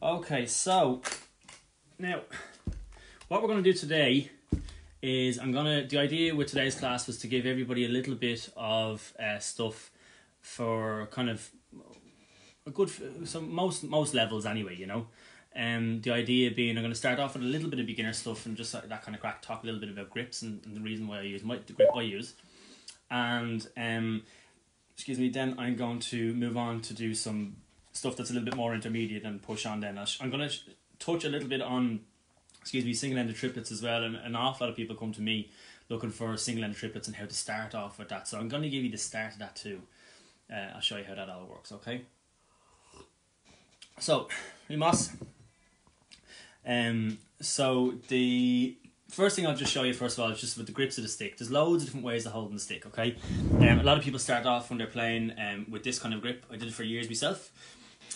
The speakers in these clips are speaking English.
Okay, so now what we're going to do today is the idea with today's class was to give everybody a little bit of stuff for kind of a good, most levels anyway, you know. The idea being I'm going to start off with a little bit of beginner stuff and just that kind of crack, talk a little bit about grips and the reason why I use the grip I use. And then I'm going to move on to do some stuff that's a little bit more intermediate and push on then. I'm going to touch a little bit on single-ended triplets as well, and an awful lot of people come to me looking for single-ended triplets and how to start off with that. So I'm going to give you the start of that too. I'll show you how that all works, okay? So, we must. So the first thing I'll just show you first of all is just with the grips of the stick. There's loads of different ways of holding the stick, okay? A lot of people start off when they're playing with this kind of grip. I did it for years myself.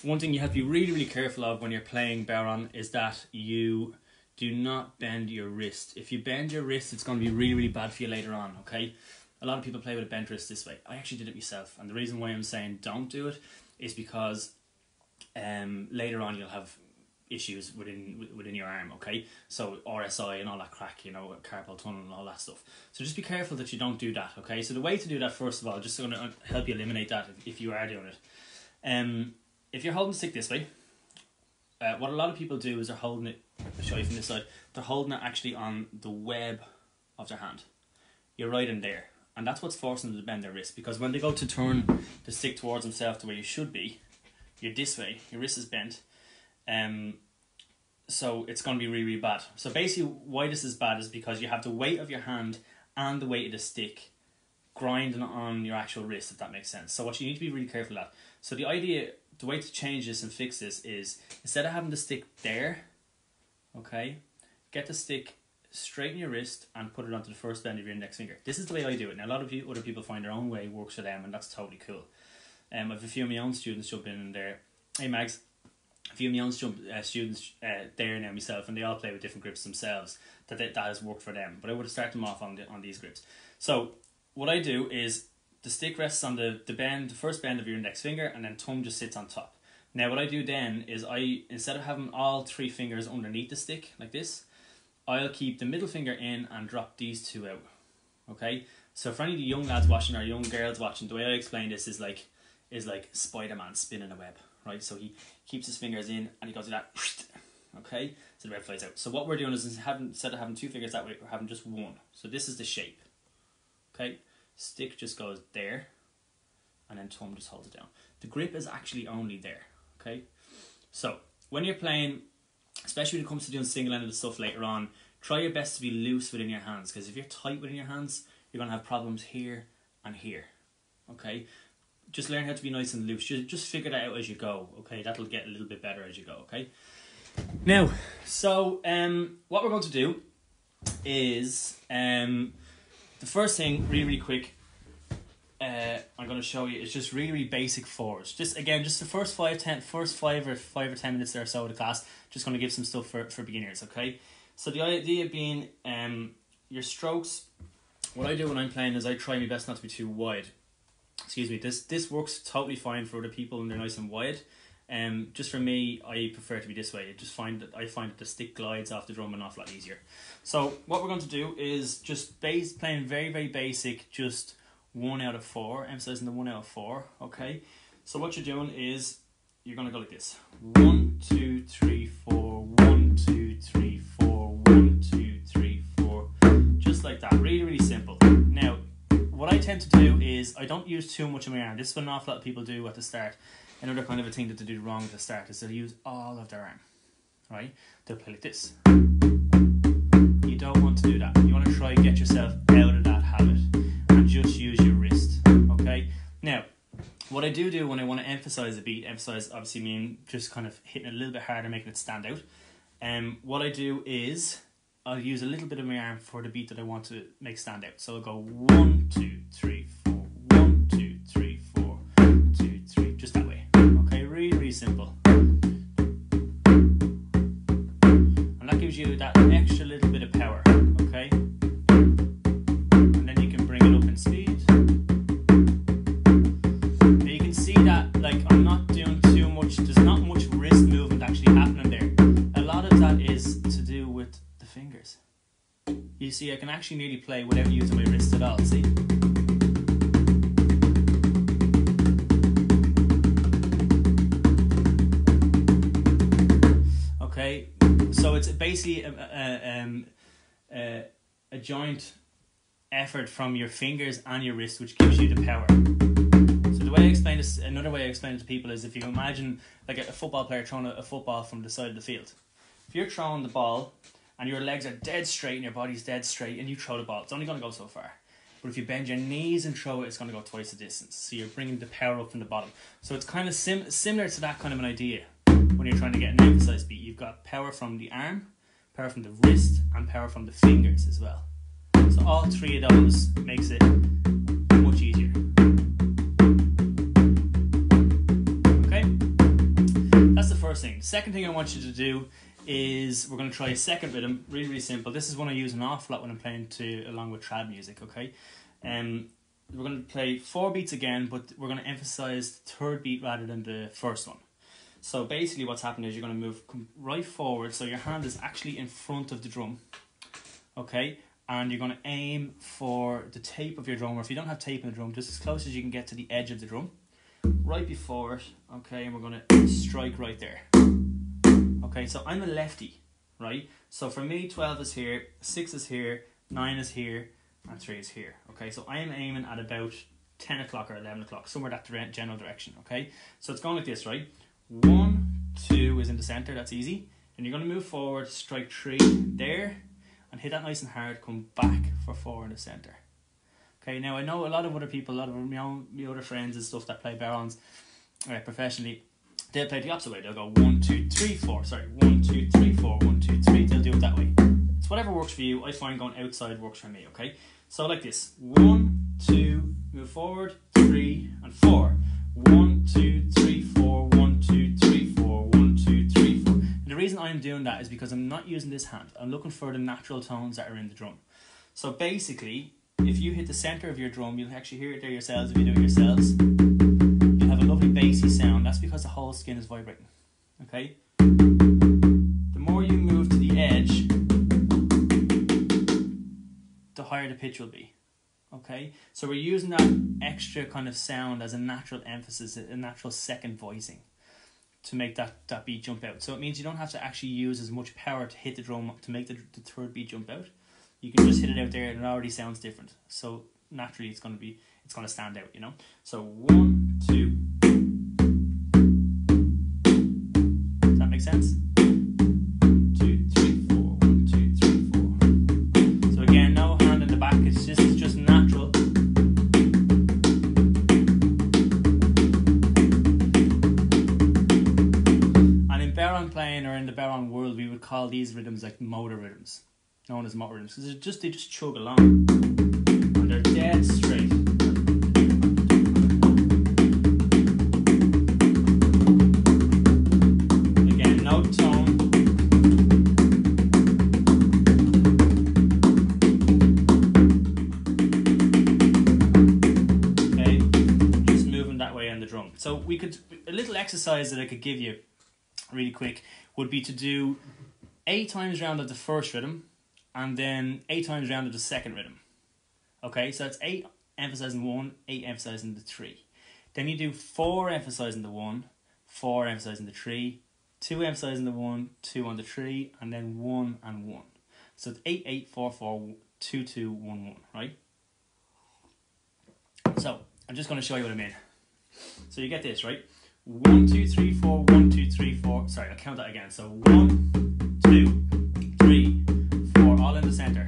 One thing you have to be really, really careful of when you're playing Baron is that you do not bend your wrist. If you bend your wrist, it's going to be really, really bad for you later on, okay? A lot of people play with a bent wrist this way. I actually did it myself, and the reason why I'm saying don't do it is because later on you'll have issues within your arm, okay? So RSI and all that crack, you know, carpal tunnel and all that stuff. So just be careful that you don't do that, okay? So the way to do that, first of all, just going to help you eliminate that if you are doing it. If you're holding the stick this way, what a lot of people do is they're holding it, I'll show you from this side, they're holding it actually on the web of their hand. You're right in there. And that's what's forcing them to bend their wrist, because when they go to turn the stick towards themselves to where you should be, you're this way, your wrist is bent. So it's going to be really, really bad. So basically why this is bad is because you have the weight of your hand and the weight of the stick grinding on your actual wrist, if that makes sense. So what you need to be really careful at. So the way to change this and fix this is, instead of having the stick there, okay, get the stick straight in your wrist and put it onto the first bend of your index finger. This is the way I do it. Now a lot of other people find their own way works for them, and that's totally cool. I have a few of my own students jump in there. Hey Mags, a few of my own students there now myself, and they all play with different grips themselves. That has worked for them. But I would have started them off on these grips. So what I do is the stick rests on the first bend of your index finger, and then thumb just sits on top. Now what I do then is instead of having all three fingers underneath the stick like this, I'll keep the middle finger in and drop these two out. Okay? So for any of the young lads watching or young girls watching, the way I explain this is like Spider-Man spinning a web, right? So he keeps his fingers in and he goes like that, okay? So the web flies out. So what we're doing is instead of having two fingers that way, we're having just one. So this is the shape, okay? Stick just goes there, and then thumb just holds it down. The grip is actually only there, okay? So when you're playing, especially when it comes to doing single-ended stuff later on, try your best to be loose within your hands, because if you're tight within your hands, you're going to have problems here and here, okay? Just learn how to be nice and loose. Just figure that out as you go, okay? That'll get a little bit better as you go, okay? Now, so what we're going to do is the first thing, really, really quick, I'm going to show you is just really, really basic fours. Just the first 5 or 10 minutes or so of the class. Just going to give some stuff for beginners, okay? So the idea being your strokes. What I do when I'm playing is I try my best not to be too wide. Excuse me. This works totally fine for other people and they're nice and wide. Just for me, I prefer to be this way. I find that the stick glides off the drum an awful lot easier. So what we're going to do is just playing very, very basic, just 1 out of 4, emphasizing the 1 out of 4, okay? So what you're doing is you're going to go like this. 1, 2, 3, 4, 1, 2, 3, 4, 1, 2, 3, 4. Just like that. Really, really simple. Now, what I tend to do is I don't use too much of my arm. This is what an awful lot of people do at the start. Another kind of a thing that they do wrong at the start is they'll use all of their arm, right? They'll play like this. You don't want to do that. You want to try and get yourself out of that habit and just use your wrist, okay? Now, what I do when I want to emphasize a beat, emphasize obviously mean just kind of hitting it a little bit harder, making it stand out. What I do is I'll use a little bit of my arm for the beat that I want to make stand out. So I'll go 1, 2, 3, 4, 1, 2, 3, 4, 2, 3, just that way. Okay, really, really simple. And that gives you that extra little bit of power, okay? And then you can bring it up in speed. Now you can see that, like, I'm not doing too much, there's not much wrist movement actually happening see I can actually nearly play without using my wrist at all, see? Okay, so it's basically a joint effort from your fingers and your wrist which gives you the power. So the way I explain this, another way I explain it to people is if you imagine like a football player throwing a football from the side of the field. If you're throwing the ball and your legs are dead straight and your body's dead straight and you throw the ball, it's only going to go so far. But if you bend your knees and throw it, it's going to go twice the distance. So you're bringing the power up from the bottom. So it's kind of similar to that kind of an idea when you're trying to get an emphasized beat. You've got power from the arm, power from the wrist, and power from the fingers as well. So all three of those makes it much easier. Okay, that's the first thing. The second thing I want you to do is we're going to try a second rhythm, really, really simple. This is one I use an awful lot when I'm playing along with trad music, okay? We're going to play 4 beats again, but we're going to emphasize the third beat rather than the first one. So basically what's happening is you're going to move right forward, so your hand is actually in front of the drum, okay? And you're going to aim for the tape of your drum, or if you don't have tape in the drum, just as close as you can get to the edge of the drum, right before it, okay? And we're going to strike right there. Okay, so I'm a lefty, right? So for me, 12 is here, 6 is here, 9 is here, and 3 is here. Okay, so I am aiming at about 10 o'clock or 11 o'clock, somewhere that general direction, okay? So it's going like this, right? 1, 2 is in the center, that's easy. And you're going to move forward, strike 3 there, and hit that nice and hard, come back for 4 in the center. Okay, now I know a lot of other people, a lot of my other friends and stuff that play barons professionally, they'll play the opposite way. They'll go 1, 2, 3, 4. Sorry, 1, 2, 3, 4, 1, 2, 3. They'll do it that way. It's whatever works for you. I find going outside works for me, okay? So like this. 1, 2, move forward, 3, and 4. 1, 2, 3, 4, 1, 2, 3, 4, 1, 2, 3, 4. And the reason I'm doing that is because I'm not using this hand. I'm looking for the natural tones that are in the drum. So basically, if you hit the center of your drum, you'll actually hear it there yourselves if you do it yourselves. Lovely bassy sound. That's because the whole skin is vibrating. Okay? The more you move to the edge, the higher the pitch will be. Okay? So we're using that extra kind of sound as a natural emphasis, a natural second voicing to make that beat jump out. So it means you don't have to actually use as much power to hit the drum to make the third beat jump out. You can just hit it out there and it already sounds different. So naturally it's going to stand out, you know? So 1, 2. Does that make sense? 2, 3, 4. 1, 2, 3, 4. So again, no hand in the back. This is just natural. And in baron playing or in the baron world, we would call these rhythms like motor rhythms, known as motor rhythms, because they just chug along and they're dead straight. So a little exercise that I could give you really quick would be to do 8 times round of the first rhythm and then 8 times round of the second rhythm. Okay, so that's 8 emphasizing 1, 8 emphasizing the 3. Then you do 4 emphasizing the 1, 4 emphasizing the 3, 2 emphasizing the 1, 2 on the 3, and then 1 and 1. So it's 8, 8, 4, 4, 2, 2, 1, 1, right? So I'm just going to show you what I mean. So you get this, right? 1, 2, 3, 4, 1, 2, 3, 4. Sorry, I'll count that again. So 1, 2, 3, 4, all in the center.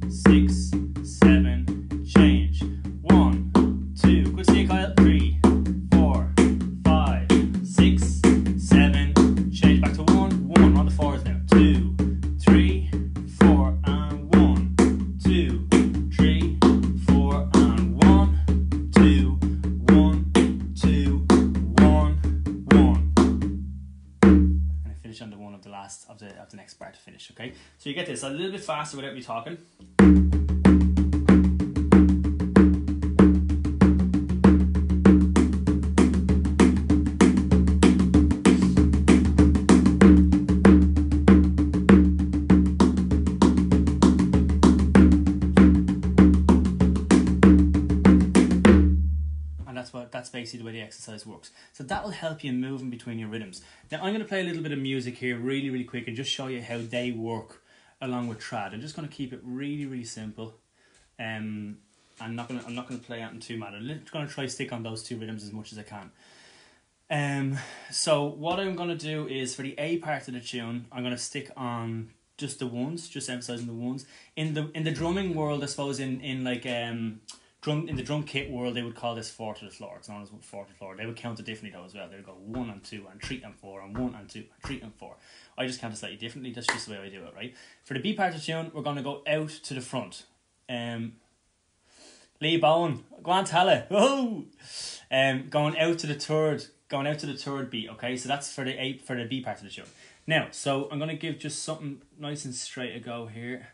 6, 7, change. 1, 2, good see you, Kyle. 3, 4, 5, 6, 7, change. Back to 1, 1 on the 4s now. 2, 3, 4, and 1, 2, 3, 4, and 1, 2, 1, 2, 1, 1. And I finish on the 1 of the last of the next bar to finish, okay? So you get this a little bit faster without me talking. way the exercise works. So that will help you moving between your rhythms. Now I'm going to play a little bit of music here really, really quick and just show you how they work along with trad. I'm just going to keep it really, really simple. I'm not going to play out in too mad. I'm just going to try to stick on those two rhythms as much as I can. So what I'm going to do is for the A part of the tune, I'm going to stick on just the ones, just emphasizing the ones. In the drumming world, I suppose in like in the drum kit world, they would call this 4 to the floor. It's known as 4 to the floor. They would count it differently though as well. They would go 1 and 2 and 3 and 4 and 1 and 2 and 3 and 4. I just count it slightly differently. That's just the way I do it, right? For the B part of the tune, we're going to go out to the front. Lee Bowen, go on, Tala. Whoa! Going out to the third beat. Okay, so that's for the B part of the tune. Now, so I'm going to give just something nice and straight a go here.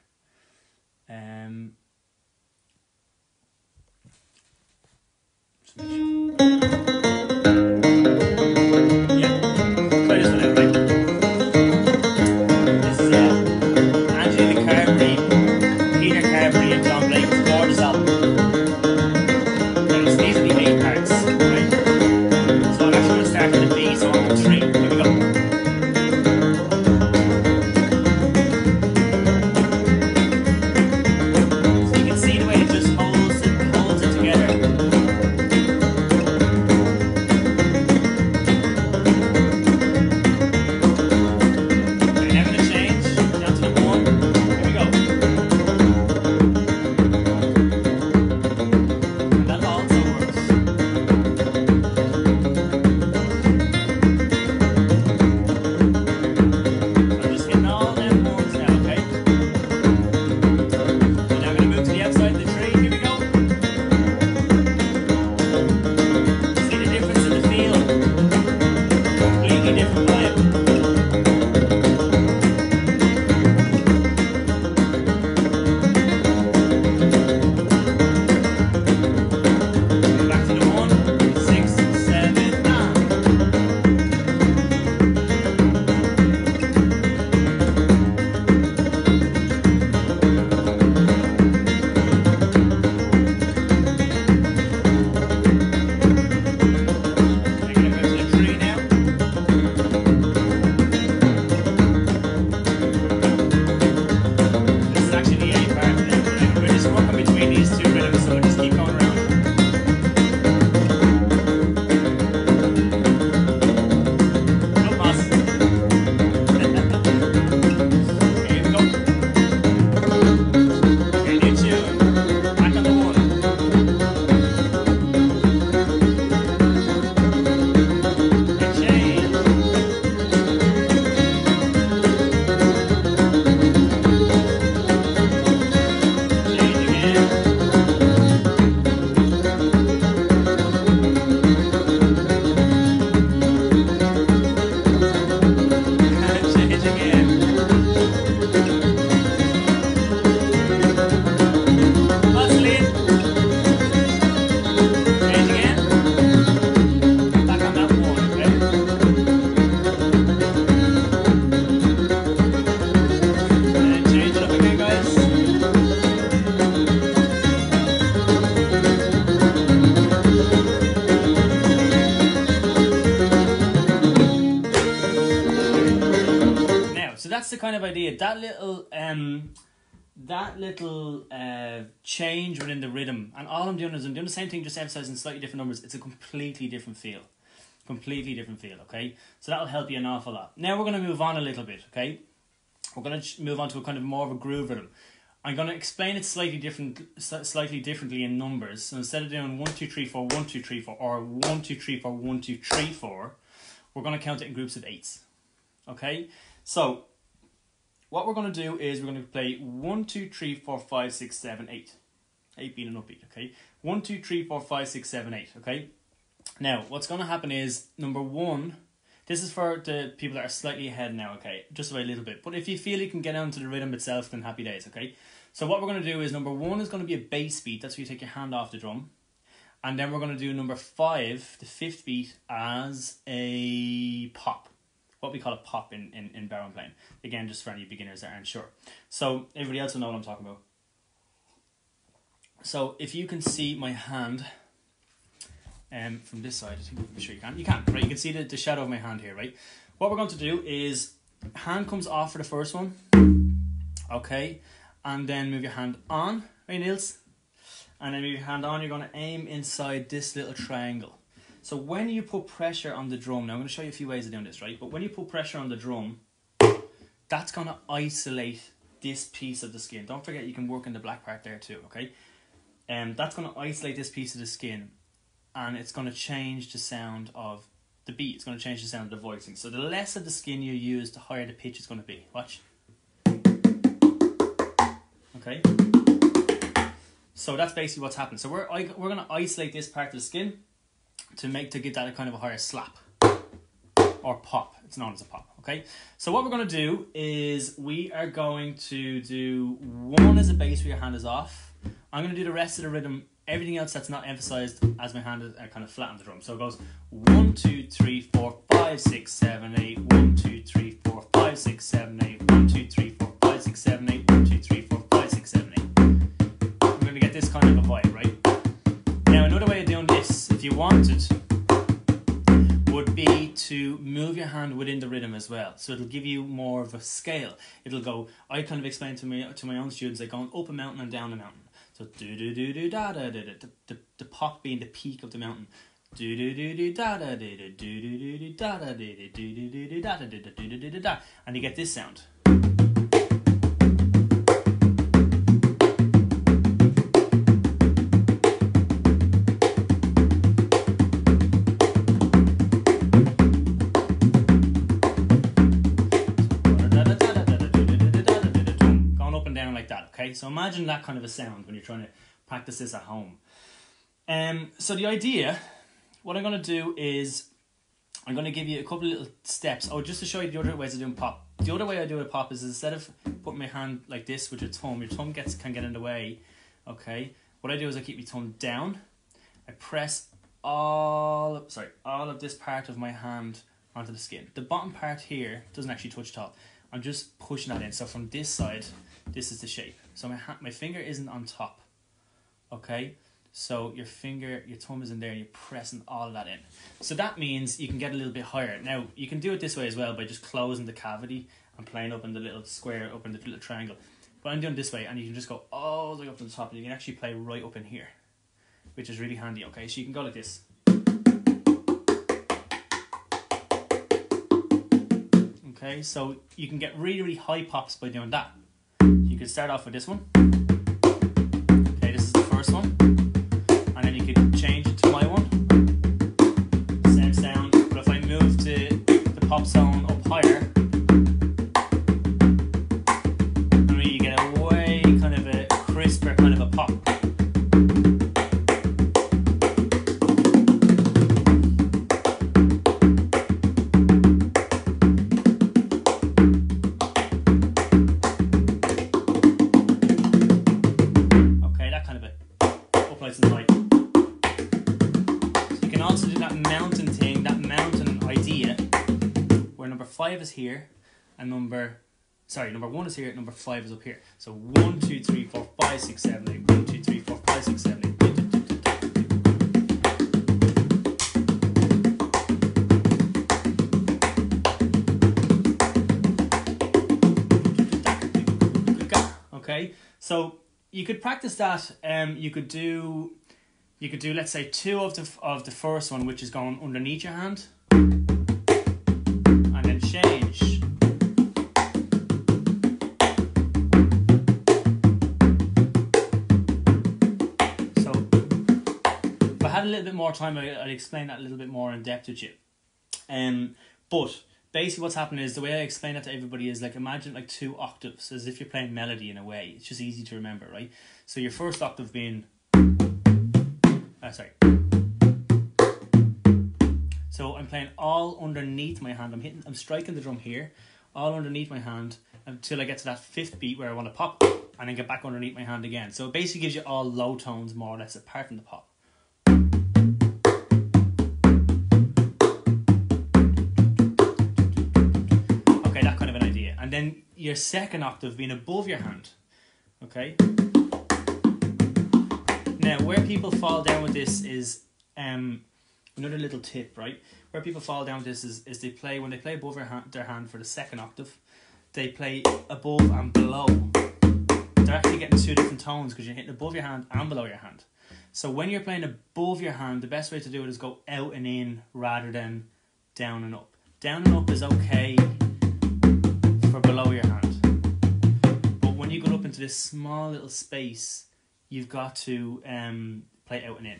The kind of idea, that little change within the rhythm, and all I'm doing is I'm doing the same thing, just emphasizing slightly different numbers. It's a completely different feel, okay? So that'll help you an awful lot. Now we're going to move on a little bit, okay? We're going to move on to a kind of more of a groove rhythm. I'm going to explain it slightly differently in numbers. So instead of doing 1 2 3 4 1 2 3 4 or 1 2 3 4 1 2 3 4, we're going to count it in groups of 8s, okay? So what we're going to do is we're going to play 1 2 3 4 5 6 7 8. 8 being an upbeat, okay? 1 2 3 4 5 6 7 8, okay? Now, what's going to happen is, number 1, this is for the people that are slightly ahead now, okay? Just by a little bit. But if you feel you can get down to the rhythm itself, then happy days, okay? So what we're going to do is, number 1 is going to be a bass beat. That's where you take your hand off the drum. And then we're going to do number 5, the 5th beat, as a pop. What we call a pop in baritone playing. Again, just for any beginners that aren't sure. So everybody else will know what I'm talking about. So if you can see my hand, from this side. I think I'm sure you can. You can, right? You can see the shadow of my hand here, right? What we're going to do is hand comes off for the first one, okay, and then move your hand on, right, Niels? And then move your hand on. You're going to aim inside this little triangle. So when you put pressure on the drum, now I'm going to show you a few ways of doing this, right? But when you put pressure on the drum, that's going to isolate this piece of the skin. Don't forget you can work in the black part there too, okay? That's going to isolate this piece of the skin, and it's going to change the sound of the beat. It's going to change the sound of the voicing. So the less of the skin you use, the higher the pitch is going to be. Watch. Okay? So that's basically what's happening. So we're going to isolate this part of the skin to give that a kind of a higher slap or pop. It's known as a pop. Okay, so what we're going to do is we are going to do one as a bass where your hand is off. I'm going to do the rest of the rhythm, everything else that's not emphasized, as my hand is kind of flat on the drum. So it goes 1, 2, 3, 4, 5, 6, 7, 8. 1, 2, 3, 4, 5, 6, 7, 8. 1, 2, 3, 4, 5, 6, 7, 8. 1, 2, 3, 4, 5, 6, 7, 8. We're going to get this kind of a vibe, right? Now another way of doing this, if you wanted, would be to move your hand within the rhythm as well. So it'll give you more of a scale. It'll go, I kind of explain to my own students, like going up a mountain and down a mountain. So do do do do da da da da, the pop being the peak of the mountain. Do do do do da da da da, do do do do da da da da, do do do do da da da da, do do do da, and you get this sound. Okay, so imagine that kind of a sound when you're trying to practice this at home. So the idea, what I'm going to do is I'm going to give you a couple of little steps. Oh, just to show you the other ways of doing pop. The other way I do a pop is instead of putting my hand like this with your thumb can get in the way. Okay, what I do is I keep my thumb down. I press all of this part of my hand onto the skin. The bottom part here doesn't actually touch at all. I'm just pushing that in. So from this side, this is the shape. So my finger isn't on top. Okay? So your thumb is in there and you're pressing all of that in. So that means you can get a little bit higher. Now, you can do it this way as well by just closing the cavity and playing up in the little square, up in the little triangle. But I'm doing it this way, and you can just go all the way up to the top, and you can actually play right up in here, which is really handy, okay? So you can go like this. Okay, so you can get really, really high pops by doing that. You could start off with this one. Okay, this is the first one. And then you could change it to my one. Same sound, but if I move to the pop zone up higher, I mean, you get a way kind of a crisper kind of a pop. Is here, and number one is here, number 5 is up here. So 1, 2, 3, 4, 5, 6, 7, 8. 1, 2, 3, 4, 5, 6, 7, 8. Okay, so you could practice that. You could do let's say 2 of the first one, which is going underneath your hand. Change. So if I had a little bit more time, I'd explain that a little bit more in depth with you. But basically what's happening is, the way I explain that to everybody is like, imagine like 2 octaves, as if you're playing melody in a way. It's just easy to remember, right? So your first octave being so I'm playing all underneath my hand. I'm striking the drum here, all underneath my hand, until I get to that 5th beat where I want to pop, and then get back underneath my hand again. So it basically gives you all low tones, more or less, apart from the pop. Okay, that kind of an idea. And then your second octave being above your hand. Okay. Now, where people fall down with this is, another little tip, right? Where people fall down this is they play, when they play above their hand for the second octave, they play above and below. They're actually getting two different tones because you're hitting above your hand and below your hand. So when you're playing above your hand, the best way to do it is go out and in rather than down and up. Down and up is okay for below your hand. But when you go up into this small little space, you've got to play out and in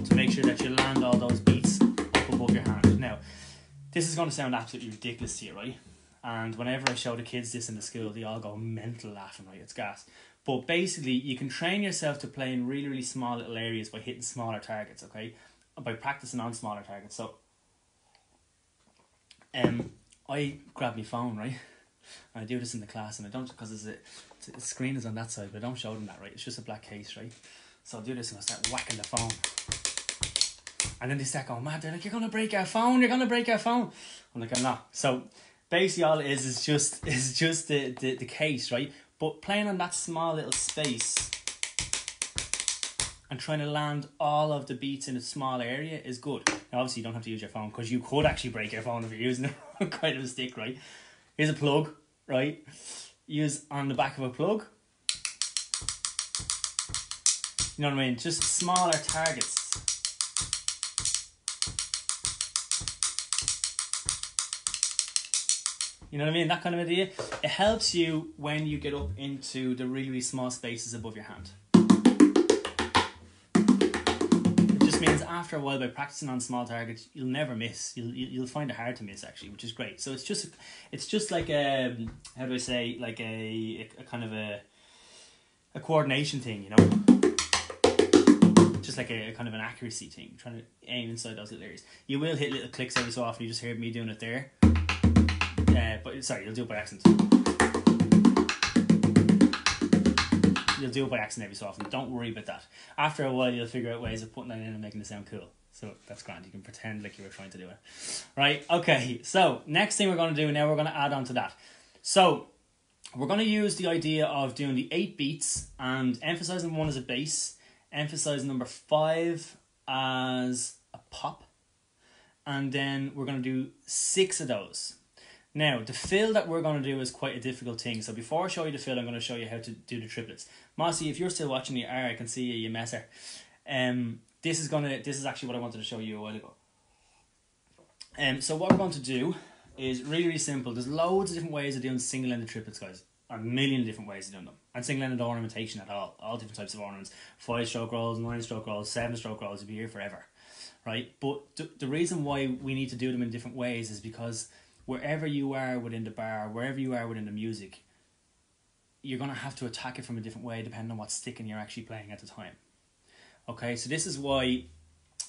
to make sure that you land all those beats up above your hand. Now, this is going to sound absolutely ridiculous to you, right? And whenever I show the kids this in the school, they all go mental laughing, right? It's gas. But basically, you can train yourself to play in really, really small little areas by hitting smaller targets, okay? By practicing on smaller targets. So, I grab my phone, right? And I do this in the class, and I don't, because the screen is on that side, but I don't show them that, right? It's just a black case, right? So I'll do this and I'll start whacking the phone. And then they start going mad. They're like, you're going to break our phone, you're going to break our phone. I'm like, I'm not. So basically all it is just the case, right? But playing on that small little space and trying to land all of the beats in a small area is good. Now obviously you don't have to use your phone, because you could actually break your phone if you're using a kind of a stick, right? Here's a plug, right? Use on the back of a plug. You know what I mean? Just smaller targets. You know what I mean? That kind of idea. It helps you when you get up into the really, really small spaces above your hand. It just means after a while, by practicing on small targets, you'll never miss. You'll find it hard to miss, actually, which is great. So it's just like a, how do I say, like a kind of a coordination thing, you know? Just like a kind of an accuracy thing, trying to aim inside those little areas. You will hit little clicks every so often. You just heard me doing it there. But sorry, you'll do it by accident. You'll do it by accident every so often. Don't worry about that. After a while, you'll figure out ways of putting that in and making it sound cool. So that's grand. You can pretend like you were trying to do it. Right, okay. So next thing we're going to do now, we're going to add on to that. So we're going to use the idea of doing the 8 beats and emphasising 1 as a bass, emphasising number 5 as a pop, and then we're going to do 6 of those. Now, the fill that we're going to do is quite a difficult thing. So before I show you the fill, I'm going to show you how to do the triplets. Mossy, if you're still watching the I can see you messer. This is actually what I wanted to show you a while ago. So what we're going to do is really, really simple. There's loads of different ways of doing single-ended triplets, guys. A million different ways of doing them. And single-ended ornamentation at all different types of ornaments. 5-stroke rolls, 9-stroke rolls, 7-stroke rolls. You'll be here forever, right? But the reason why we need to do them in different ways is because wherever you are within the bar, wherever you are within the music, you're going to have to attack it from a different way depending on what sticking you're actually playing at the time. Okay, so this is why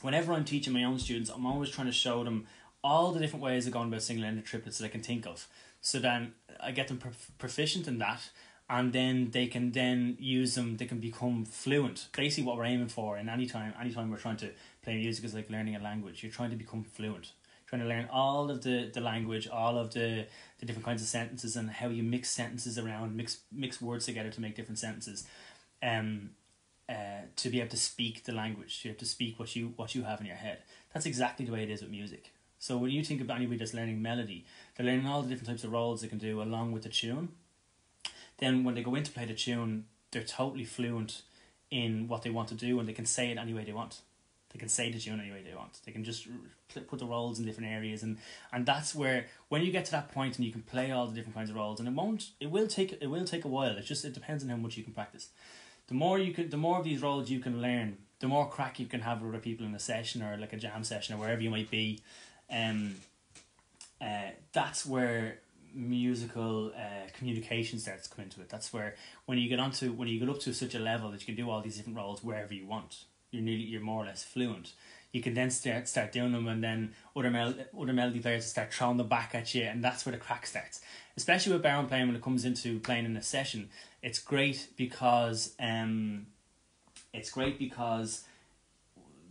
whenever I'm teaching my own students, I'm always trying to show them all the different ways of going about single-ended triplets that I can think of. So then I get them proficient in that, and then they can then use them, they can become fluent. Basically what we're aiming for, and anytime we're trying to play music is like learning a language. You're trying to become fluent. Trying to learn all of the language, all of the different kinds of sentences, and how you mix sentences around, mix words together to make different sentences, to be able to speak the language. You have to speak what you have in your head. That's exactly the way it is with music. So when you think of anybody that's learning melody, they're learning all the different types of roles they can do along with the tune. Then when they go in to play the tune, they're totally fluent in what they want to do, and they can say it any way they want. They can say the tune any way they want. They can just put the roles in different areas, and that's where when you get to that point and you can play all the different kinds of roles, and it will take a while. It depends on how much you can practice. The more of these roles you can learn, the more crack you can have with other people in a session or like a jam session or wherever you might be. That's where musical communication starts to come into it. That's where when you get up to such a level that you can do all these different roles wherever you want. You're more or less fluent. You can then start doing them, and then other melody players start throwing them back at you, and that's where the crack starts. Especially with baron playing, when it comes into playing in a session, it's great because baron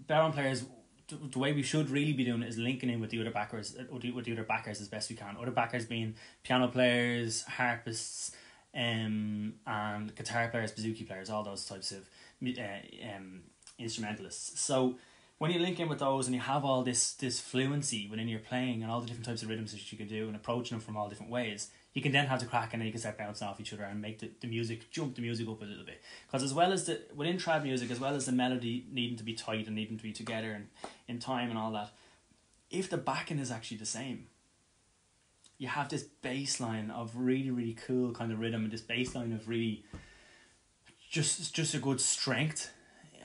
players, the way we should really be doing it is linking in with the other backers, as best we can. Other backers being piano players, harpists, and guitar players, bouzouki players, all those types of instrumentalists. So when you link in with those and you have all this fluency within your playing and all the different types of rhythms that you can do and approaching them from all different ways, you can then have the crack and then you can start bouncing off each other and make the music, jump the music up a little bit. Because as well as within trad music, as well as the melody needing to be tight and needing to be together and in time and all that, if the backing is actually the same, you have this bass line of really, really cool kind of rhythm and this bass line of really just a good strength,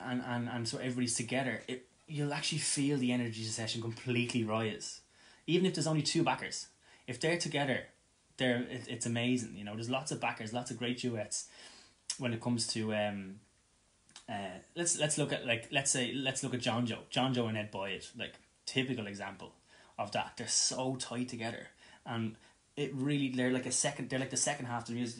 and so everybody's together, you'll actually feel the energy of the session completely rise. Even if there's only two backers, if they're together, it's amazing. You know, there's lots of backers, lots of great duets when it comes to let's look at let's look at John Joe and Ed Boyd, like typical example of that. They're so tight together, and it really they're like the second half of the music.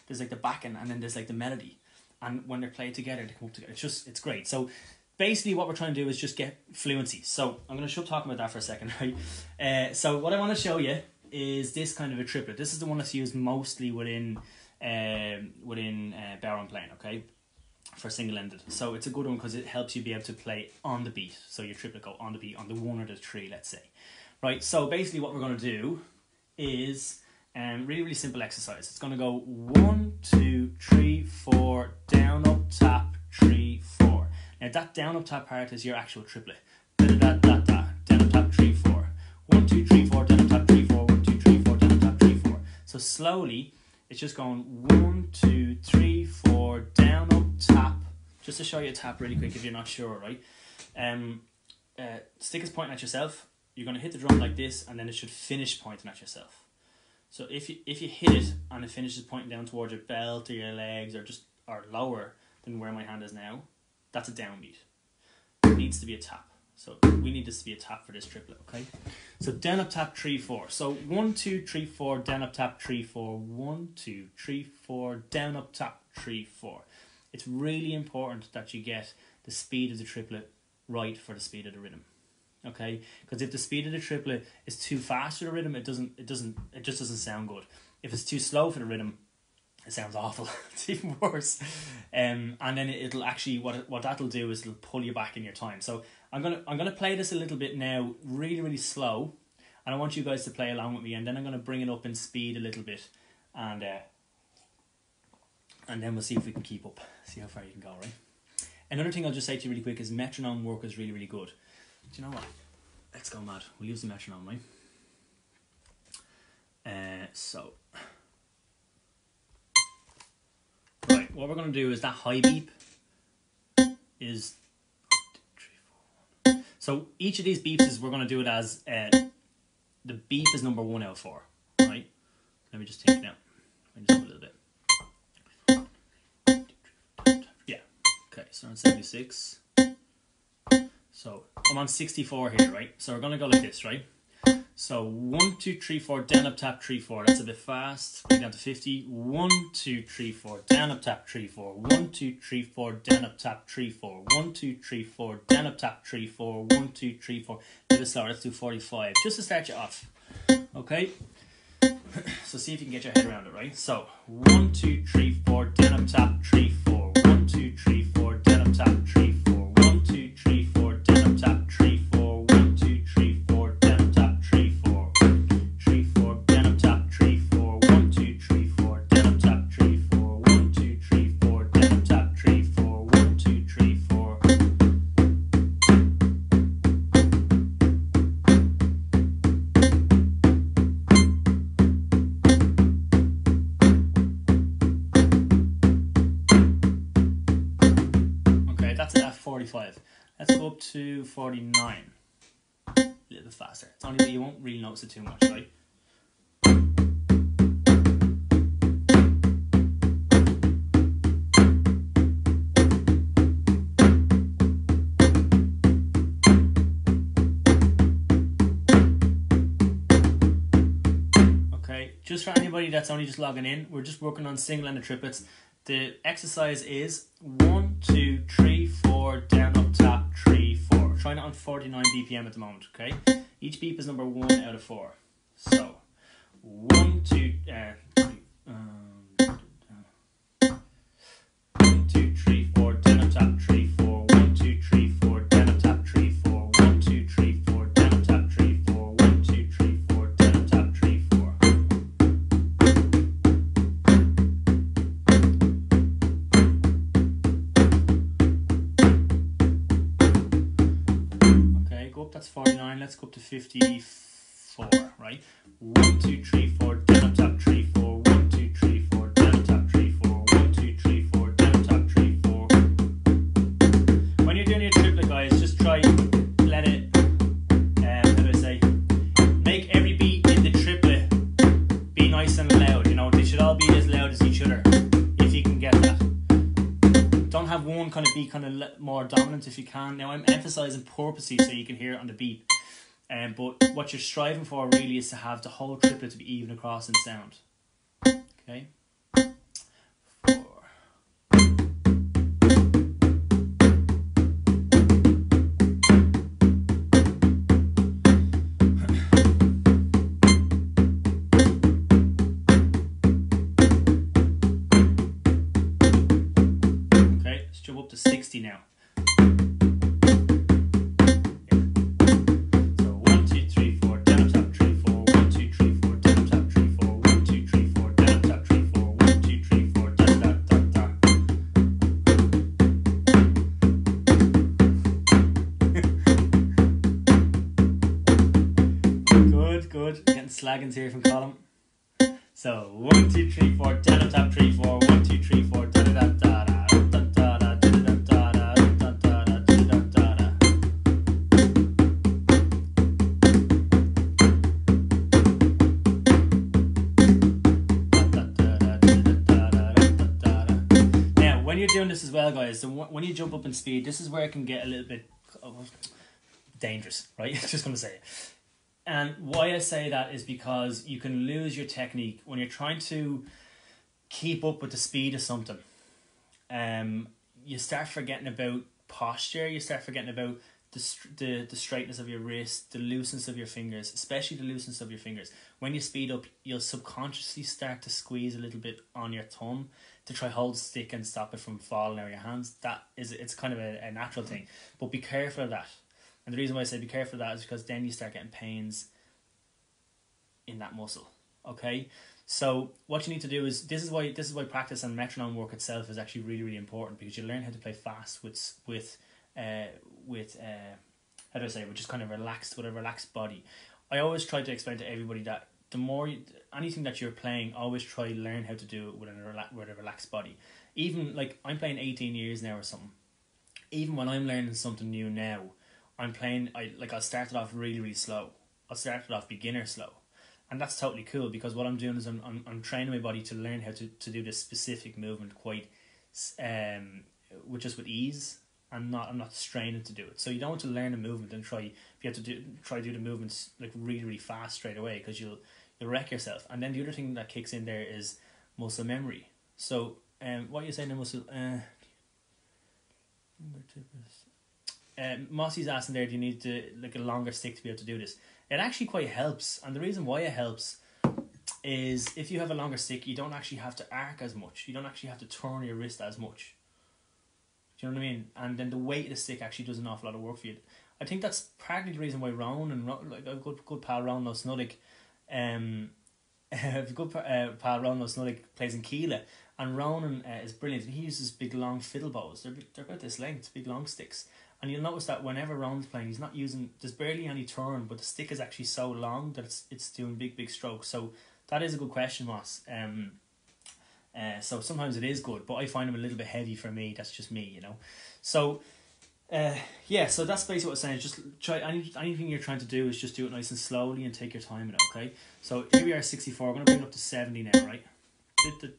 There's like the backing, and then there's like the melody, and when they're played together, they come up together. It's great. So basically what we're trying to do is just get fluency. So I'm going to stop talking about that for a second, right? So what I want to show you is this kind of a triplet. This is the one that's used mostly within barrow playing, okay, for single-ended. So it's a good one because it helps you be able to play on the beat. So your triplet go on the beat, on the one or the three, let's say. Right, so basically what we're going to do is really, really simple exercise. It's going to go 1, 2, 3, 4, down, up, tap, 3, 4. Now that down, up, tap part is your actual triplet. Da-da-da-da-da, down, up, tap, 3, 4. 1, 2, 3, 4, down, up, tap, 3, 4. 1, 2, 3, 4, down, up, tap, 3, 4. So slowly, it's just going 1, 2, 3, 4, down, up, tap. Just to show you a tap really quick if you're not sure, right? Stick is pointing at yourself. You're going to hit the drum like this, and then it should finish pointing at yourself. So if you hit it and it finishes pointing down towards your belt or your legs or lower than where my hand is now, that's a downbeat. It needs to be a tap. So we need this to be a tap for this triplet, okay? So down, up, tap, 3, 4. So 1, 2, 3, 4, down, up, tap, 3, 4. 1, 2, 3, 4, down, up, tap, 3, 4. It's really important that you get the speed of the triplet right for the speed of the rhythm. Okay, because if the speed of the triplet is too fast for the rhythm, it just doesn't sound good. If it's too slow for the rhythm, it sounds awful. It's even worse. And then it'll actually what that'll do is it'll pull you back in your time. So I'm gonna play this a little bit now, really, really slow, and I want you guys to play along with me. And then I'm gonna bring it up in speed a little bit, and then we'll see if we can keep up. See how far you can go, right? Another thing I'll just say to you really quick is metronome work is really, really good. Do you know what? Let's go mad. We'll use the metronome, right? Right, what we're going to do is that high beep is 1, 2, 3, 4, 1. So each of these beeps we're going to do it as the beep is number 1 out of 4, right? Let me just think now. Let me just do a little bit. Yeah. Okay, so we're on 76. So I'm on 64 here, right? So we're going to go like this, right? So 1, 2, 3, 4, down, up, tap, 3, 4. That's a bit fast. Bring it down to 50. 1, 2, 3, 4, down, up, tap, 3, 4. 1, 2, 3, 4, down, up, tap, 3, 4. 1, 2, 3, 4, down, up, tap, 3, 4. 1, 2, 3, 4. A little slower. Let's do 45. Just to start you off. Okay? So see if you can get your head around it, right? So 1, 2, 3, 4, down, up, tap, 3, 4. 1, 2, 3, 4, down, up, tap, 3, 4. 1, 2, 3, 4, down, up, tap, 3, 4. 1, 2, 3, 4, down, up, tap, 3, 4. 3, 4, down, up, tap, 3, 4. 1, 2, 3, 4, down, up, tap, 3, 4. 1, 2, 3, 4, down, up, tap, 3, 4. 1, 2, 3, 4. Okay, that's at 45. Let's go up to 49. A little bit faster. It's only that you won't really notice it too much, right? Okay, just for anybody that's only just logging in, we're just working on single-ended triplets. The exercise is 1, 2, 3, 4, down, up, tap, 3, 4. We're trying it on 49 BPM at the moment, okay? Each beep is number 1 out of 4. So, 1, 2, 1, 2, 3, 4, down, up, tap, 3, 4. 1, 2, 3, 4, down, up, tap, 3, 4. go up to 54, right? 1, 2, 3, 4, down up top, 3, 4, 1, 2, 3, 4, down up top, 3, 4, 1, 2, 3, 4, down up top, 3, 4. When you're doing your triplet, guys, just try let it, how do I say, make every beat in the triplet be nice and loud, you know, they should all be as loud as each other, if you can get that. Don't have one kind of beat kind of more dominant if you can. Now I'm emphasizing purposely so you can hear it on the beat. But what you're striving for really is to have the whole triplet to be even across in sound. Okay? 4. Okay, let's jump up to 60 now. Good. Getting slaggins here from Colin. So 1, 2, 3, 4, down up top, 3, 4, 1, 2, 3, 4, da da da da da da da da da da da da da da. Now, when you're doing this as well, guys, when you jump up in speed, this is where it can get a little bit dangerous, right? Just gonna say it. And why I say that is because you can lose your technique when you're trying to keep up with the speed of something. You start forgetting about posture. You start forgetting about the straightness of your wrist, the looseness of your fingers, especially the looseness of your fingers. When you speed up, you'll subconsciously start to squeeze a little bit on your thumb to try hold the stick and stop it from falling out of your hands. It's kind of a natural thing, but be careful of that. And the reason why I say be careful of that is because then you start getting pains in that muscle. Okay, so what you need to do is this is why practice and metronome work itself is actually really, really important, because you learn how to play fast with how do I say, with just kind of relaxed, with a relaxed body. I always try to explain to everybody that the more anything that you're playing, always try to learn how to do it with a relaxed body. Even like I'm playing 18 years now or something. Even when I'm learning something new now, I'll start it off really, really slow. I'll start it off beginner slow. And that's totally cool, because what I'm doing is I'm training my body to learn how to do this specific movement quite with ease, and I'm not straining to do it. So you don't want to learn a movement and try to do the movements like really, really fast straight away, because you'll wreck yourself. And then the other thing that kicks in there is muscle memory. So what you're saying in muscle Mossy's asking there, do you need a longer stick to be able to do this? It actually quite helps, and the reason why it helps is if you have a longer stick, you don't actually have to arc as much. You don't actually have to turn your wrist as much. Do you know what I mean? And then the weight of the stick actually does an awful lot of work for you. I think that's partly the reason why Rowan and like a good pal Rowan O'Snuddick, pal Rowan O'Snuddick plays in Keela, and Rowan is brilliant, and he uses big long fiddle bows. They're about this length, big long sticks. And you'll notice that whenever Rowan's playing, he's not using, there's barely any turn, but the stick is actually so long that it's doing big strokes. So that is a good question, Moss. So sometimes it is good, but I find them a little bit heavy for me. That's just me, you know. So yeah, so that's basically what I'm saying. Just try anything you're trying to do is just do it nice and slowly and take your time in it, okay? So here we are, 64. We're going to bring it up to 70 now, right? 1, 2,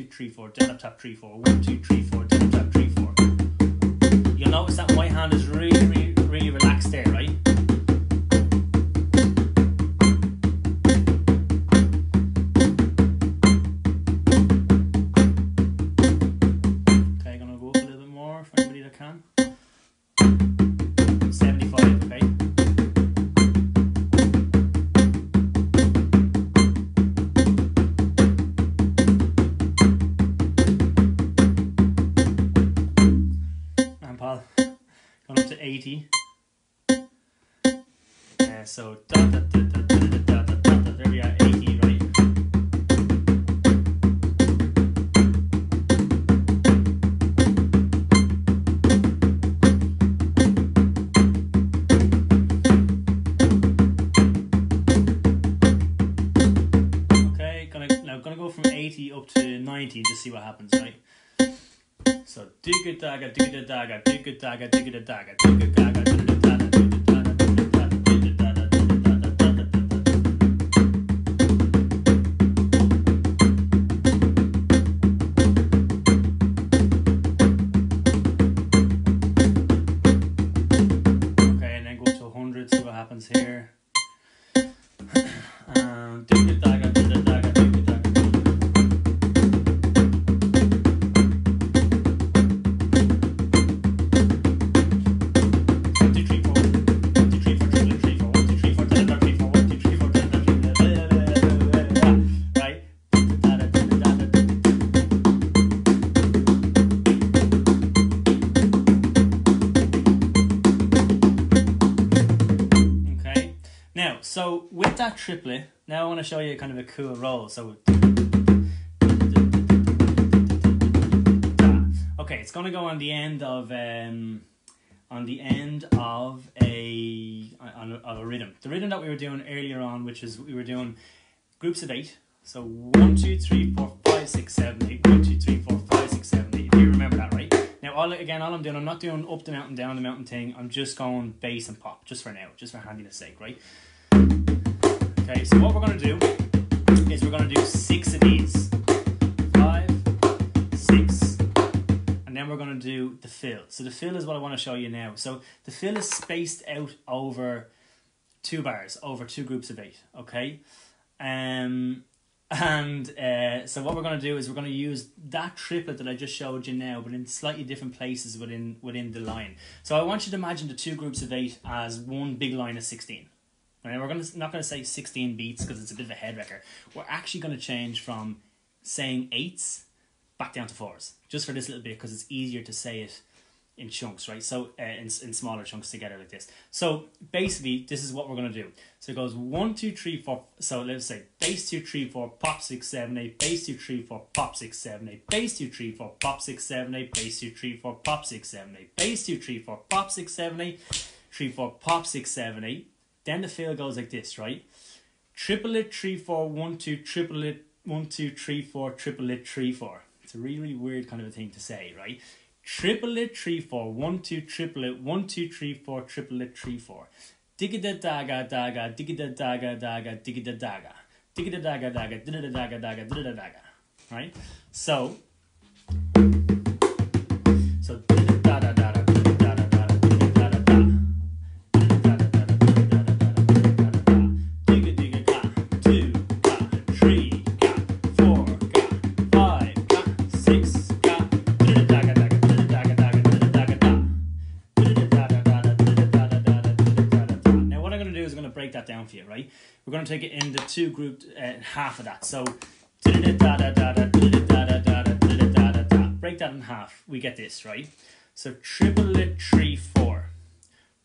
3, 4, down up top, 3, 4. 1, 2, 3, 4, down up top, 3, 4. You'll notice that my hand is really, really relaxed there, right? Okay, gonna go up a little bit more for anybody that can. 75, okay? Going up to 80. So there we are, 80, right? 90 and just see what happens, right? So digga daga digga daga digga daga digga daga digga daga digga daga. Here. Digga daga digga daga digga daga. 1 2 3 4 1 2 3 4 3 4 1 2 3 4 3 4 1 2 3 4 right. Now, so with that triplet, now I want to show you kind of a cool roll. So, okay, it's going to go on the end of a rhythm. The rhythm that we were doing earlier on, which is we were doing groups of 8. So 1 2 3 4 5 6 7 8. 1 2 3 4 5 6 7 8. If you remember that, right? Now, all I'm doing, I'm not doing up the mountain, down the mountain thing. I'm just going bass and pop, just for now, just for handiness sake, right? Okay, so what we're going to do is we're going to do 6 of these. 5, 6, and then we're going to do the fill. So the fill is what I want to show you now. So the fill is spaced out over 2 bars, over 2 groups of 8, okay? So what we're going to do is we're going to use that triplet that I just showed you now, but in slightly different places within the line. So I want you to imagine the 2 groups of 8 as one big line of 16. Right? We're not going to say 16 beats because it's a bit of a head wrecker. We're actually going to change from saying 8s back down to 4s, just for this little bit, because it's easier to say it in chunks, right? So in smaller chunks together like this. So basically, this is what we're going to do. So it goes 1 2 3 4. So let's say bass 2 3 4 pop 6 7 8, bass 2 3 4 pop 6 7 8, bass 2 3 4 pop 6 7 8, bass 2 3 4 pop 6 7 8, bass 2 3 4 pop 6 7 8, 3 4 pop 6 7 8. Then the fill goes like this, right? Triplet 3 4 1 2 triplet 1 2 3 4 triplet 3 4. It's a really, really weird kind of a thing to say, right? Triplet 3 4 1 2 triplet 1 2 3 4 triplet 3 4. Digga da daga daga digga da daga daga digga da daga digga da daga daga digga da daga daga digga da daga. Right? So digga da da da da da da da da digga da da da. That down for you, right? We're going to take it in the 2 grouped half of that. So break that in half. We get this, right? So triplet 3 4,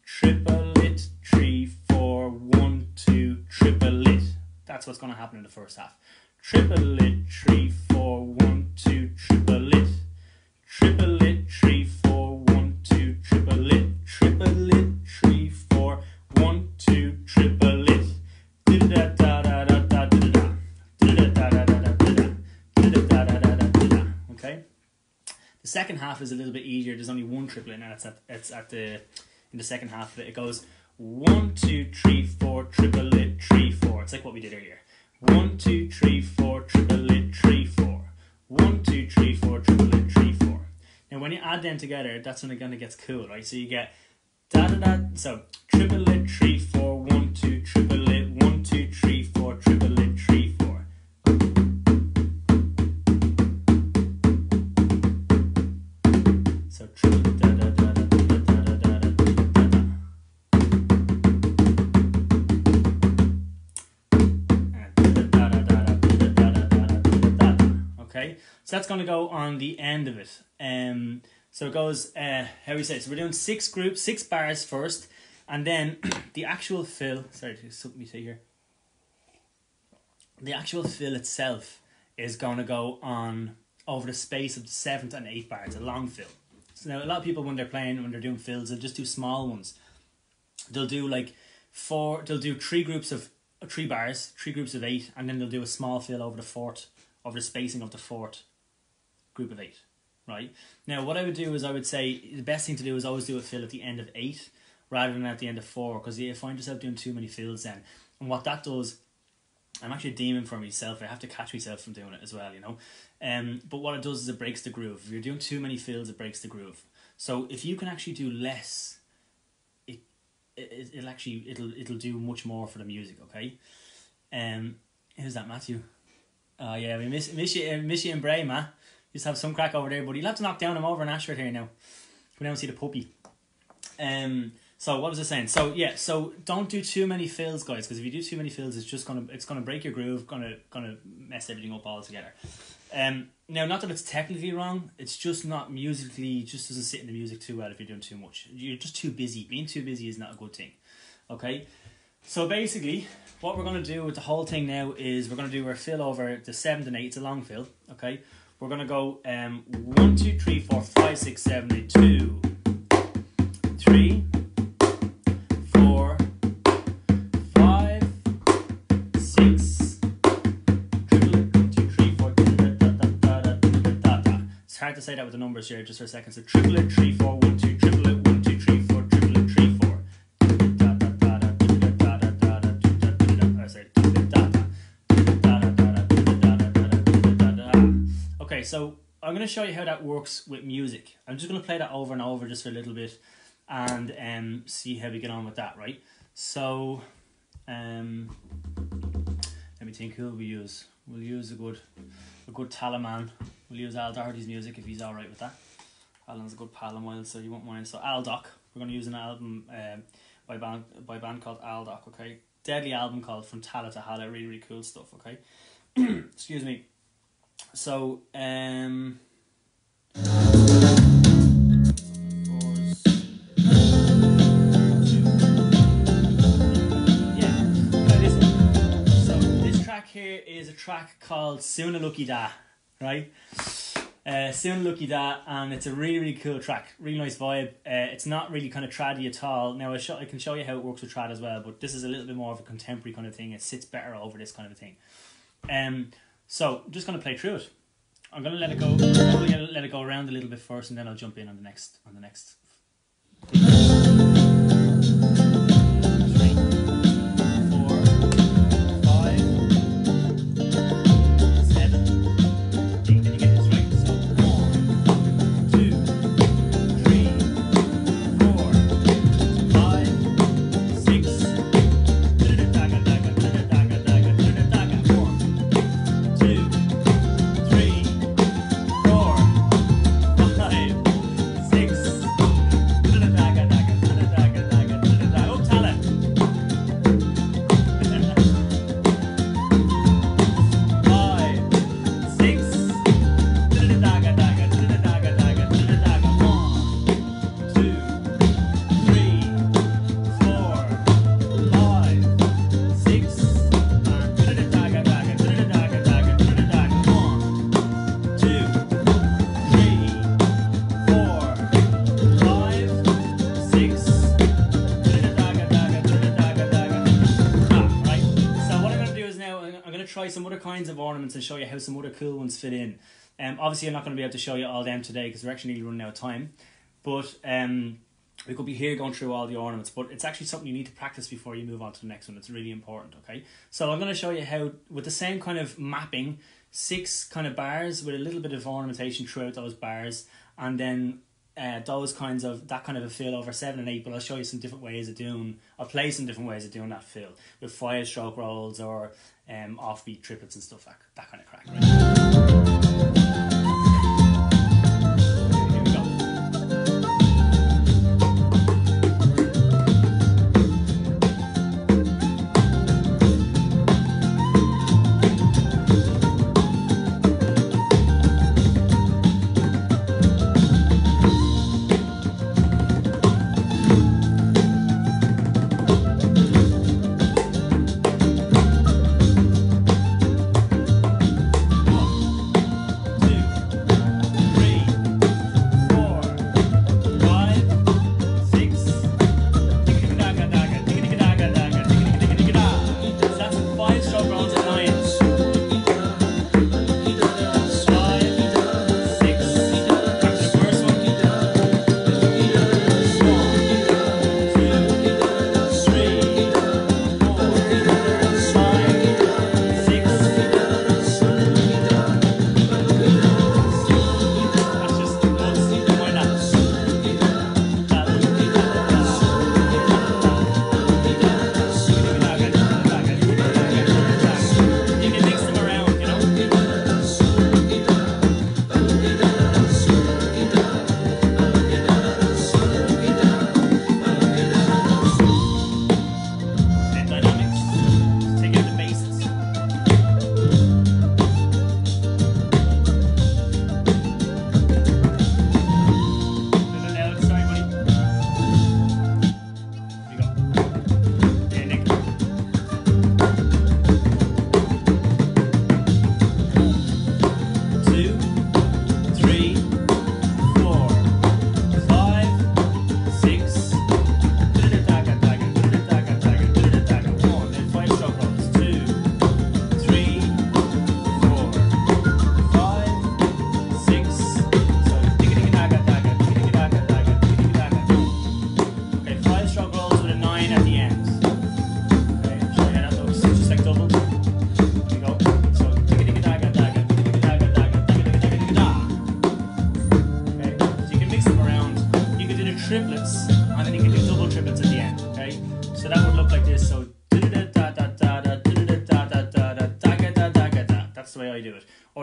triplet 3 4 1 2 triplet. That's what's going to happen in the first half. Triplet 3 4 1 2 triplet, triplet 3 4 1 2 triplet, triplet 3 4 1 2 triplet. Okay. The second half is a little bit easier. There's only 1 triplet, and it's in the second half of it. It goes 1 2 3 4 triplet 3 4. It's like what we did earlier. 1 2 3 4 triplet 3 4. 1 2 3 4 triplet 3 4. Now when you add them together, that's when it kind of gets cool, right? So you get da da da. So triplet 3 4 1 2 triplet 1 2 3 4 triplet 3 4. So triplet da da da da da da da da da da da. Okay, so that's going to go on the end of it. So it goes, how we say it? So we're doing 6 groups, 6 bars first, and then the actual fill, sorry, there's something to say here. The actual fill itself is going to go on over the space of the 7th and 8th bars, a long fill. So now a lot of people when they're doing fills, they'll just do small ones. They'll do like 3 groups of 3 bars, 3 groups of 8, and then they'll do a small fill over the spacing of the 4th group of 8, right? Now, what I would do is I would say the best thing to do is always do a fill at the end of 8 rather than at the end of 4, because you find yourself doing too many fills then. And what that does, I'm actually a demon for myself. I have to catch myself from doing it as well, you know. But what it does is it breaks the groove. If you're doing too many fills, it breaks the groove. So if you can actually do less, it'll do much more for the music, okay? Who's that, Matthew? Oh yeah, we miss you in Bray, man. Just have some crack over there, but you'll have to knock down him over in Ashford here now. Go down and see the puppy. So what was I saying? So yeah, so don't do too many fills, guys, because if you do too many fills, it's gonna break your groove, gonna mess everything up altogether. Now, not that it's technically wrong, it's just not musically, just doesn't sit in the music too well if you're doing too much. You're just too busy. Being too busy is not a good thing. Okay? So basically, what we're going to do with the whole thing now is we're going to do our fill over the 7th and 8th. It's a long fill, okay? We're going to go 1, 2, 3, 4, 5, 6, 7, 8, 2, 3, 4, 5, 6, 2, 3, 4, It's hard to say that with the numbers here just for a second. So triplet, 3, 4, 1, 2, triplet, 1, 2, 3, 4, triplet, 3, 4. Okay, so I'm going to show you how that works with music. I'm just going to play that over and over just for a little bit and see how we get on with that, right? So, let me think, who will we use? We'll use a good Talaman. We'll use Al Doherty's music if he's alright with that. Alan's a good pal of mine, so you won't mind. So Al Doc, we're going to use an album by a band called Al Doc, okay? Deadly album called From Tala to Hala, really, really cool stuff, okay? Excuse me. So, yeah, listen. So this track here is a track called Soona Lucky Da, right? Soona Lucky Da, and it's a really, really cool track, really nice vibe. It's not really kind of traddy at all. Now I can show you how it works with trad as well, but this is a little bit more of a contemporary kind of thing. It sits better over this kind of a thing. So I'm just going to play through it. I'm going to let it go. I'm going to let it go around a little bit first, and then I'll jump in on the next. 3, 4, 5, 7. Can you get this right? So 1, 2, 3, 4, 5, 6. 'Gonna try some other kinds of ornaments and show you how some other cool ones fit in. Obviously I'm not going to be able to show you all them today because we're actually nearly running out of time, but we could be here going through all the ornaments, but it's actually something you need to practice before you move on to the next one. It's really important, okay? So I'm going to show you how, with the same kind of mapping, 6 kind of bars with a little bit of ornamentation throughout those bars, and then that kind of a fill over 7 and 8, but I'll show you some different ways of doing, I'll play some different ways of doing that fill with 5-stroke rolls or offbeat triplets and stuff, that kind of crack, right? Here we go.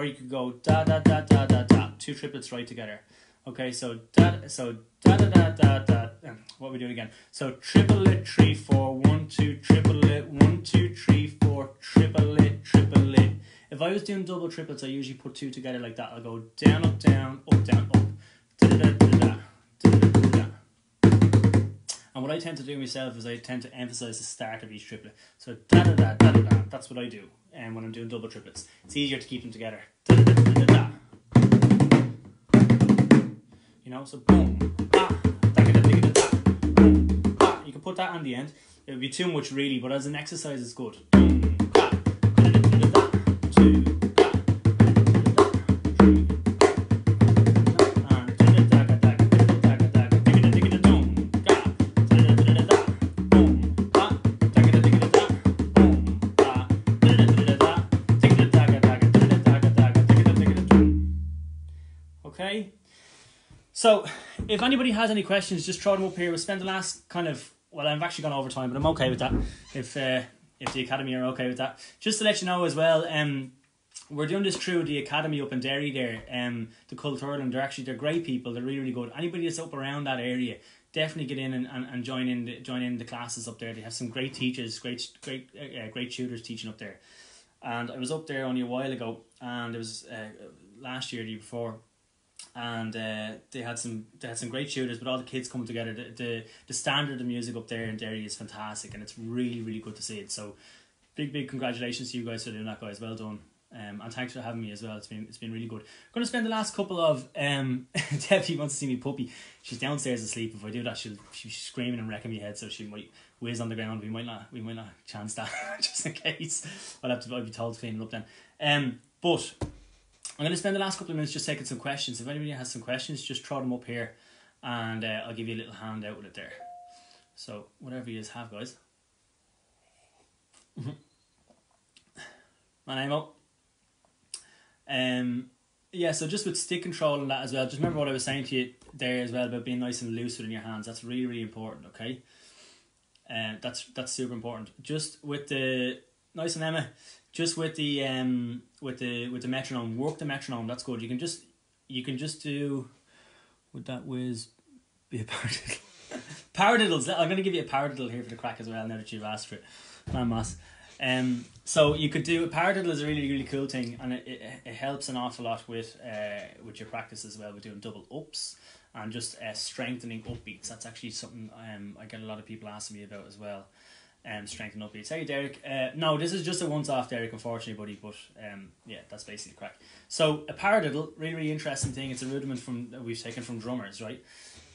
or you could go da da da da da da, 2 triplets right together. Okay, so da da da da da. What we do again? So triplet 3 4 1 2 triplet 1 2 3 4 triplet triplet. If I was doing double triplets, I usually put 2 together like that. I'll go down up down up down up. Da da da da da da da da. And what I tend to do myself is I tend to emphasize the start of each triplet. So da da da da da da. That's what I do. And when I'm doing double triplets, it's easier to keep them together. Da da da da da. You know, so boom, ah, da da da da da, boom, ah. You can put that on the end. It would be too much really, but as an exercise, it's good. Boom, ah, da da da da da, 2, ah, da da da da, 3, and da da da da da da da da da da da da boom, ah, da da da da da, boom, ah, da da da da da, boom, ah, da da da da da, da da da da da da. Okay. So, if anybody has any questions, just throw them up here. We'll spend the last kind of, well, I've actually gone over time, but I'm okay with that. If the Academy are okay with that. Just to let you know as well, we're doing this through the Academy up in Derry there, the Cultúrlann. They're great people. They're really, really good. Anybody that's up around that area, definitely get in and join in the classes up there. They have some great teachers, great tutors teaching up there. And I was up there only a while ago, and it was last year, the year before. And they had some great tutors, but all the kids come together. The standard of music up there in Derry is fantastic, and it's really, really good to see it. So big congratulations to you guys for doing that, guys. Well done. And thanks for having me as well. It's been really good. I'm going to spend the last couple of Debbie wants to see me puppy. She's downstairs asleep. If I do that, she's screaming and wrecking my head, so she might whiz on the ground. We might not chance that just in case. I'll be told to clean it up then. But I'm going to spend the last couple of minutes just taking some questions. If anybody has some questions, just throw them up here, and I'll give you a little hand out with it there. So whatever you have, guys. My name up. Yeah, so just with stick control and that as well, just remember what I was saying to you there as well about being nice and loose within your hands. That's really, really important, okay? That's super important. Just with the nice and Emma, just with the metronome, work the metronome. That's good. You can just do, would that whiz be a paradiddle? Paradiddles. I'm going to give you a paradiddle here for the crack as well now that you've asked for it. Man, Moss. So you could do a paradiddle is a really, really cool thing, and it helps an awful lot with your practice as well. We're doing double ups and just strengthening upbeats. That's actually something I get a lot of people asking me about as well. Strengthen upbeats. Hey Derek, no, this is just a once off, Derek, unfortunately, buddy, but yeah, that's basically the crack. So a paradiddle, really, really interesting thing. It's a rudiment that we've taken from drummers, right?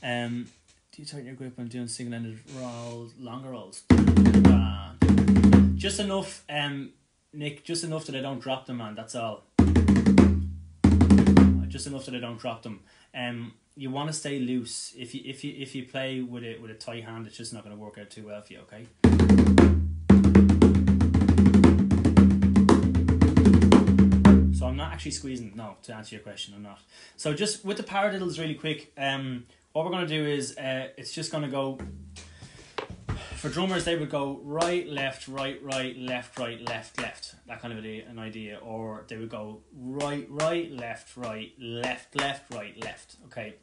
Do you tighten your grip when doing single-ended rolls, longer rolls? Just enough, Nick, just enough that I don't drop them, man, that's all. Just enough that I don't drop them. You want to stay loose. If you play with a tight hand, it's just not going to work out too well for you, okay? So I'm not actually squeezing, no, to answer your question, I'm not. So just with the paradiddles really quick, what we're going to do is, it's just going to go, for drummers they would go right, left, left, left, that kind of an idea, or they would go right, left, right, left, okay?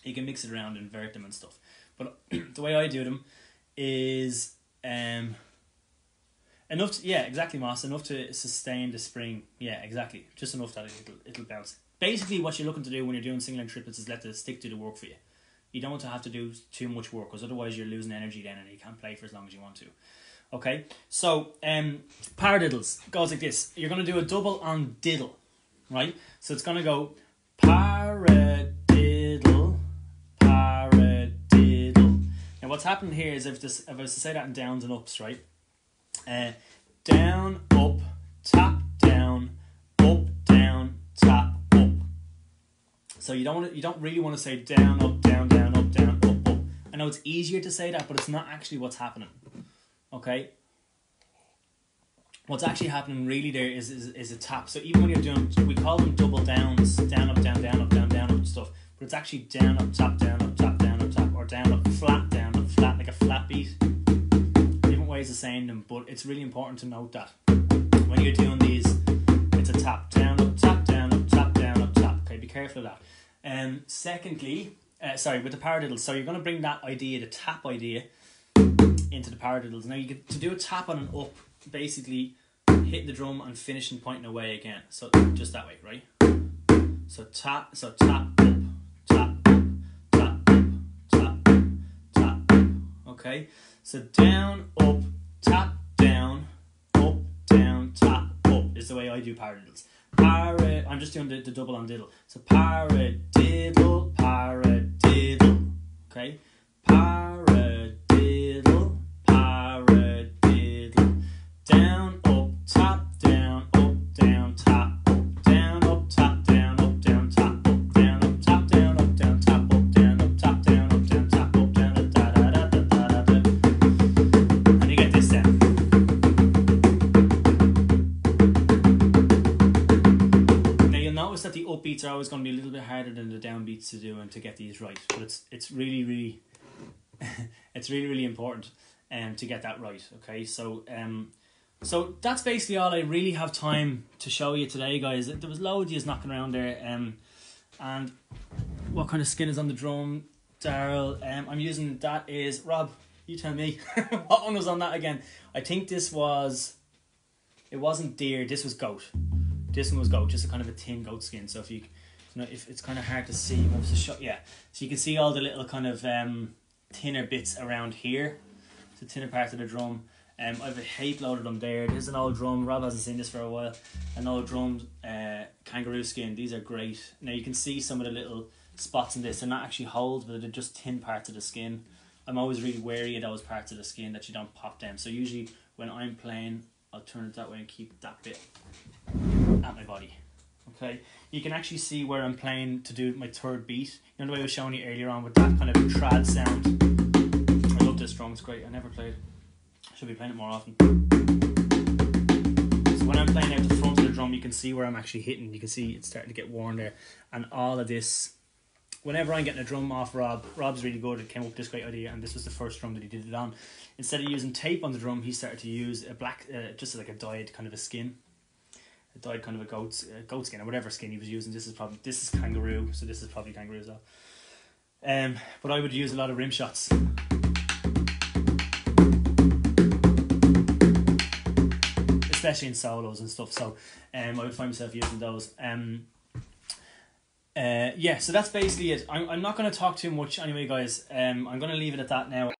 You can mix it around, invert them and stuff, but the way I do them is enough to, yeah, exactly, Moss, enough to sustain the spring, yeah, exactly, just enough that it'll bounce. Basically what you're looking to do when you're doing single and triplets is let the stick do the work for you. You don't want to have to do too much work, because otherwise you're losing energy then and you can't play for as long as you want to. Okay, so paradiddles goes like this. You're going to do a double on diddle, right? So it's going to go paradiddle, paradiddle. Now what's happening here is if I was to say that in downs and ups, right? Down, up, tap, down, up, down, tap, up. So you don't really want to say down, up, down, down, up, down, up, up. I know it's easier to say that, but it's not actually what's happening. Okay? What's actually happening really there is a tap. So even when you're doing, we call them double downs, down, up, down, down, up, down, down, up and stuff. But it's actually down, up, tap, down, up, tap, down, up, tap, or down, up, flat, like a flat beat. Different ways of saying them, but it's really important to note that when you're doing these, it's a tap, down, up, tap, down, up, tap, down, up, tap. Okay, be careful of that. Secondly, with the paradiddles, so you're going to bring that idea, the tap idea, into the paradiddles. Now, to do a tap on an up, basically hitting the drum and finishing pointing away again. So just that way, right? So tap, up, tap, tap, tap, tap. Okay, so down, up, tap, down, up, down, tap, up is the way I do paradiddles. I'm just doing the double on diddle. So paradiddle, paradiddle. Okay, paradiddle, paradiddle. Down, up, tap, down, tap, up, down, up, tap, down, tap, up, down, up, tap, down, tap, up, down, up, tap, down, tap, up, down, da da da da da da. And you get this then. Notice that the upbeats are always going to be a little bit harder than the downbeats to do and to get these right, but it's really it's really important to get that right. Okay, so so that's basically all I really have time to show you today, guys. There was loads of yous knocking around there, and what kind of skin is on the drum, Daryl? I'm using, that is, Rob, you tell me. What one was on that again? I think this was, it wasn't deer, this was goat. This one was goat, just a kind of a thin goat skin. So if you know, if it's kind of hard to see, yeah. So you can see all the little kind of thinner bits around here. It's a thinner part of the drum. I've a heap load of them there. There's an old drum. Rob hasn't seen this for a while. An old drum, kangaroo skin. These are great. Now you can see some of the little spots in this. They're not actually holes, but they're just thin parts of the skin. I'm always really wary of those parts of the skin that you don't pop them. So usually when I'm playing, I'll turn it that way and keep that bit at my body. Okay, you can actually see where I'm playing to do my third beat. You know the way I was showing you earlier on with that kind of trad sound. I love this drum, it's great. I never played. I should be playing it more often. So when I'm playing out the front of the drum, you can see where I'm actually hitting. You can see it's starting to get worn there. And all of this, whenever I'm getting a drum off Rob's really good. It came up with this great idea, and this was the first drum that he did it on. Instead of using tape on the drum, he started to use a black, just like a dyed kind of a skin. A dyed kind of a goat skin, or whatever skin he was using. This is kangaroo, so this is probably kangaroo as well. But I would use a lot of rim shots. Especially in solos and stuff, so I would find myself using those. Yeah, so that's basically it. I'm not going to talk too much anyway, guys. I'm going to leave it at that now.